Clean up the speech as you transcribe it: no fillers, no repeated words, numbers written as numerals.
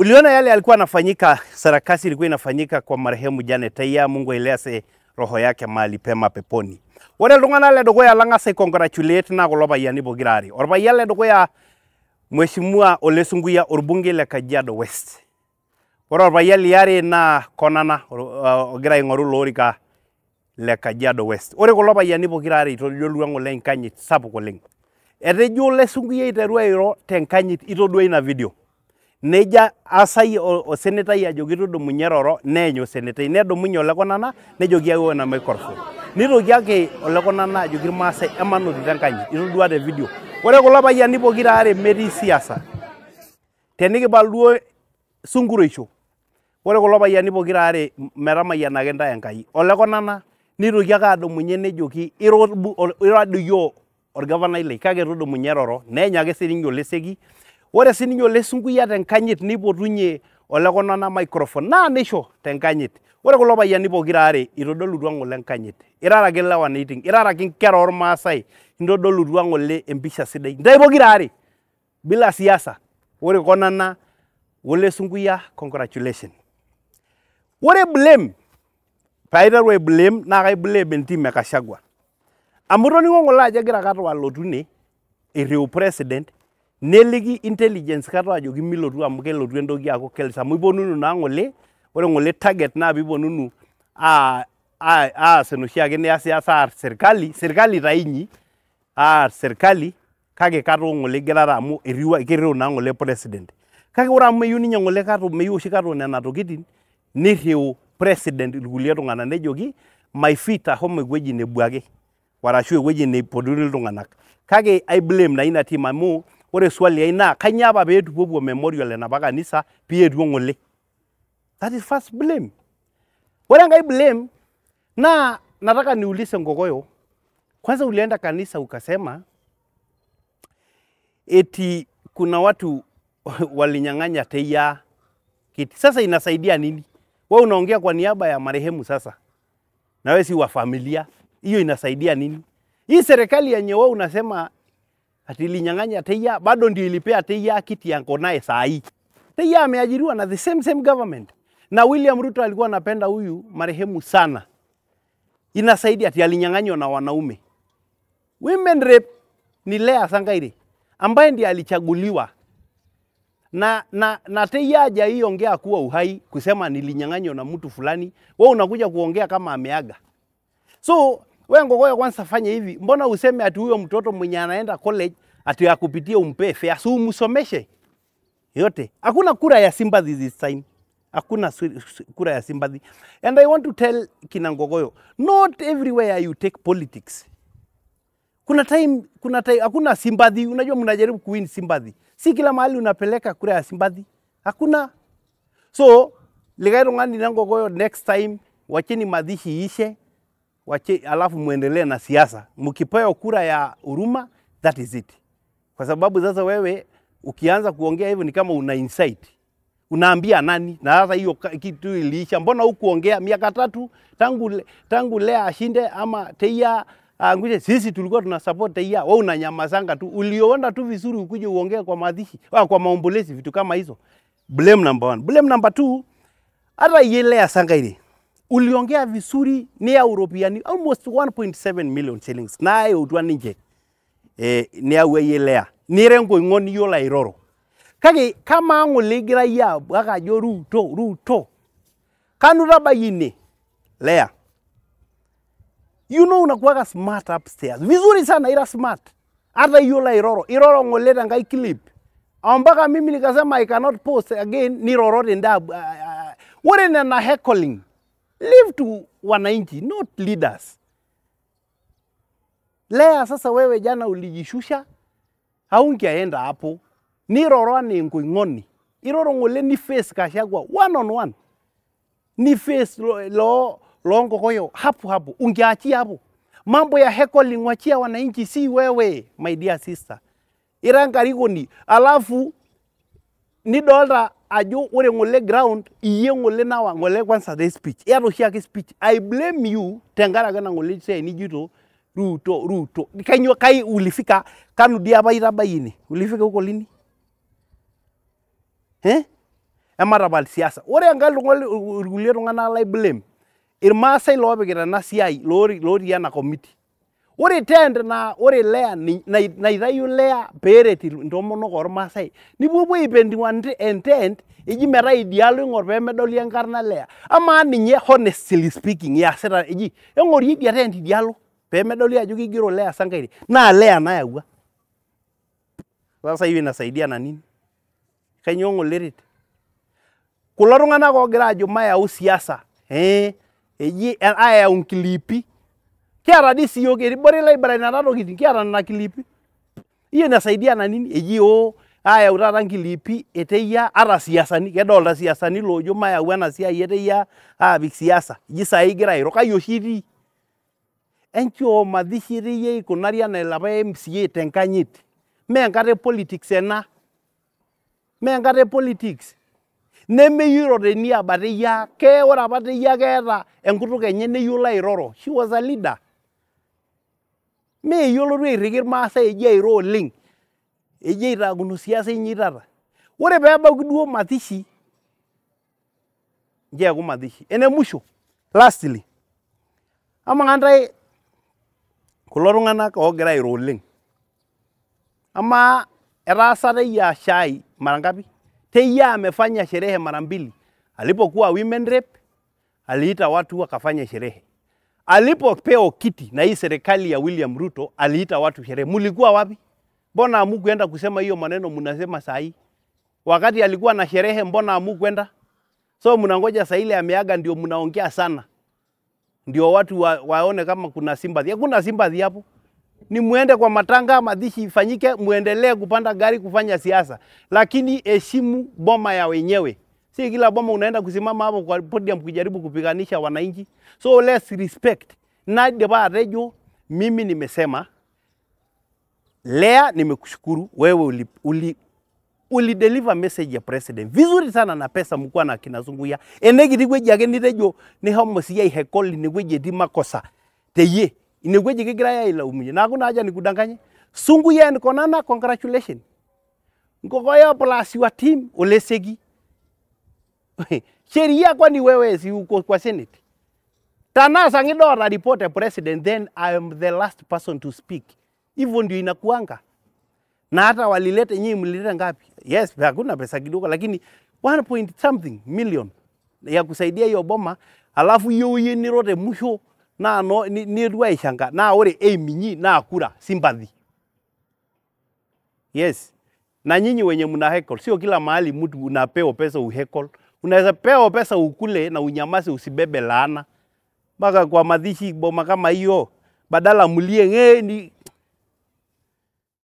Uliona yale alikuwa anafanyika, sarakasi ilikuwa inafanyika kwa marehemu Janet Taiya, Mungu ailese roho yake mahali pema peponi. Ore iltung'ana le dukuya lang'asa congratulate na kulo payiani pokirare. Orpayian le dukuya Mheshimiwa Ole Sunkuya orbungei le Kajiado West. Ore orpayian liare na Konana ogira aing'oru loorika le Kajiado West. Ore kulo payiani pokirare itodolua ng'ole enkanyit sapuk oleng. Etejo Ole Sunkuya iteru airo tenkanyit itodua ina video. Neja asai osenetai ajoki tudumunye roro neeny osenetai nedumunye Ole Konana nejoki awo na microphone. Nitoki ake Ole Konana ajoki irmaasai emanoti tenkanyit itodua te video. Ore kulo payiani pokirare metii siasa. Tenikibal duo sunkuroisho. Ore kulo payiani pokirare metamayianaki ntae Enkai. Ole Konana nitoki ake adumunye nejoki iro duo orgavanai lai kake tudumunye roro neeny ake sininye Ole Seki. Ore sininye Ole Sunkuya tenkanyit nipotunye Ole Konana microphone naa neisho tenkanyit. Ore kulo payiani pokirare itodolutua ng'ole enkanyit. Iraraki lewa neiting, iraraki nkera ormaasai intodolutua ng'ole empisha sidai. Ntae pokirare bila siasa. Ore Konana Ole Sunkuya congratulations. Ore blame paiteru blame naa kai blame entim e Gachagua. Amu toning'o ng'ole ajo egira Kato alotu ne eriu president neliki intelligence Kato ajoki milotu amu kelotu entoki aaku kelis amu iponunu naa ng'ole. Ore ng'ole target naa piiponunu aas enoshi ake niasiasa aar serkali taa inyi aar serkali kake Kato ng'ole igirara amu keriu naa ng'ole president. Kake ore amu meyieu ninye ng'ole Kato meyieu oshi Kato nena tokitin niriu president irkulie tung'anak nejoki my feet ahomo ewueji nebo ake arashu ewueji neipotuni iltung'anak. Kake I blame na ina team amu ore swali ai naa kanyoo apa peetupuopuo memorial enapa kanisa pietuo ng'ole. That is first blame. Ore enkai blame na nataka niulize Ngogoyo, kwanza ulienda kanisa ukasema eti kuna watu walinyang'anya Taiya kiti. Sasa inasaidia nini? Wewe unaongea kwa niaba ya marehemu sasa. Na wewe si wa familia. Hiyo inasaidia nini? Hii serikali yenye wewe unasema ati ilinyang'anya Taiya bado ndio ilipea Taiya kiti yako naye saa hii. Taiya ameajiriwa na the same government. Na William Ruto alikuwa anapenda huyu marehemu sana. Inasaidia ati alinyang'anywa na wanaume. Women rape ni Lea Sankaire ambaye ndiye alichaguliwa. Na Taiya hajaiongea kuwa uhai kusema nilinyang'anywa na mtu fulani. Wewe unakuja kuongea kama ameaga. So wewe Ngogoyo kwanza fanya hivi. Mbona useme ati huyo mtoto mwenye anaenda college ati akupitie umpe fare si umsomeshe yote. Hakuna kura ya sympathy this time. Hakuna kura ya sympathy. And I want to tell kina Ngogoyo, not everywhere you take politics. Kuna time hakuna sympathy, unajua mnajaribu kuwin sympathy. Si kila mahali unapeleka kura ya sympathy. Hakuna. So, ligai tung'ani na Ngogoyo next time wacheni madhishi ishe, alafu muendelee na siasa. Mkipewa kura ya huruma, that is it. Kwa sababu sasa wewe ukianza kuongea hivyo ni kama una insight. Unaambia nani? Na sasa hiyo kitu iliisha. Mbona hukuongea miaka 3 tangu Lea ashinde ama Taiya angushe? Sisi tulikuwa tuna support Taiya. Wewe unanyamazanga tu. Ulioenda tu vizuri ukuje uongee kwa madhishi, kwa maombolezi vitu kama hizo. Blame number 1. Blame number 2. Hata Lea Sankaire uliongea vizuri ni ya European almost 1.7 million shillings. Naye utwa nje. Ni ya Lea. Nirengo ngoni yola iroro. Kage kama ng'ole gira ya baka jo Ruto. Kanu rabayine Lea. You know unakuwa smart upstairs. Vizuri sana ila smart. Hata yola iroro ng'ole tangai clip. Ambaka mimi nikasema I cannot post again ni rorote ndab. Wore na heckling. Leave to wananchi, not leaders. Lea sasa wewe jana ulijishusha. Haungeenda hapo. Ni roro ni ng'oni. Iroro ng'ole ni face Gachagua 1-on-1. Ni face lo Ngogoyo hapo. Ungeachia hapo. Mambo ya heckling wachia wananchi si wewe, my dear sister. Irangarigoni alafu ni dollar ajo ore ng'ole ground iye ng'ole nawa ng'ole kwanza the speech. Yato shake speech. I blame you tengara kana ng'ole say ni jito Ruto. Kanyo kai ulifika kanu dia baita bayini. Ulifika huko lini? ematapal siasa. Ore enkae irkulie tung'anak lai blame irmaasai loopikita ena siai lotii ena committee. Ore tent na ore lea naitayu lea peeret intomonok ormaasai nipuopuo aipendi tent eji metaa idialo ing'or peemedoli enkarna lea. Amaa ninye honestly speaking iasita eji eng'ori idia tent idialo peemedoli ajo kigero Lea Sankaire naa lea nayawua. Sasa hiyo inasaidia na nini? Kanyoo ng'oleret? Kulo tung'anak oogira ajo mayau siasa eji ayau nkilipi. Kiata dii siyiok eribore library nena tokitin kiata nena kilipi. Hiyo inasaidia na nini? Eji ayau taata nkilipi eteyia ata siasani kedolta siasani loojo mayau ena siai eteyia aapik siasa. Eji saa igira airo kai oshi itii. Enchoo madhishi eteyia ikunari enaa ilapa MCA tenkanyit. Mee enkata politics ena. Mee enkata politics. Nemeyiolo teniaba teyia ore apa teyia keeta enkutuk enye neyiolo airoro. She was a leader. Mee yiolotu airriki irmaasai eji airo oleng. Eji aitaakuno siasa inyi taata. Ore peebaiki duo Mathishi nji eeku Mathishi. Ene musho lastly. Amaa ntae kulo tung'anak oogira airo oleng. Amaa etaasa teyia shai mara ngapi? Teyia amefanya sherehe mara mbili. Alipokuwa women rep, aliita watu wakafanya sherehe. Alipopewa kiti na hii serikali ya William Ruto, aliita watu sherehe. Mulikuwa wapi? Mbona hamukwenda kusema hiyo maneno mnasema saa hii? Wakati alikuwa na sherehe mbona hamukwenda? So mnangoja saa ile ameaga ndio mnaongea sana. Ndio watu waone kama kuna sympathy. Hakuna sympathy hapo. Ni muende kwa matanga madhishi ifanyike, muendelee kupanda gari kufanya siasa. Lakini heshimu boma ya wenyewe. Si kila boma unaenda kusimama hapo kwa podium kujaribu kupiganisha wananchi. So let's respect. Na deba rejo mimi nimesema Lea nimekushukuru wewe uli deliver message ya president. Vizuri sana na pesa mkua na kinazunguya. Enegi gweji yake nitejo ni homo siya ihekoli ni gweji di makosa. Teye. Ni gweji kigira ya ila umunye. Na hakuna haja ni kudanganye. Sungu ya nikonana congratulations. Nkokoya plus your team olesegi. Sheria kwani wewe si uko kwa Senate. Tanasa ngidora report a president then I am the last person to speak. Hivyo ndio inakuanga. Na hata walilete nyinyi mlileta ngapi? Yes, hakuna pesa kidogo lakini 1 point something million ya kusaidia hiyo boma, alafu hiyo ni rote mwisho na no ni ruwa ishanga na ore minyi na kura sympathy. Yes. Na nyinyi wenye mna heckle, sio kila mahali mtu unapewa pesa uheckle. Unaweza pewa pesa ukule na unyamaze usibebe laana. Mpaka kwa madhishi boma kama hiyo badala mulie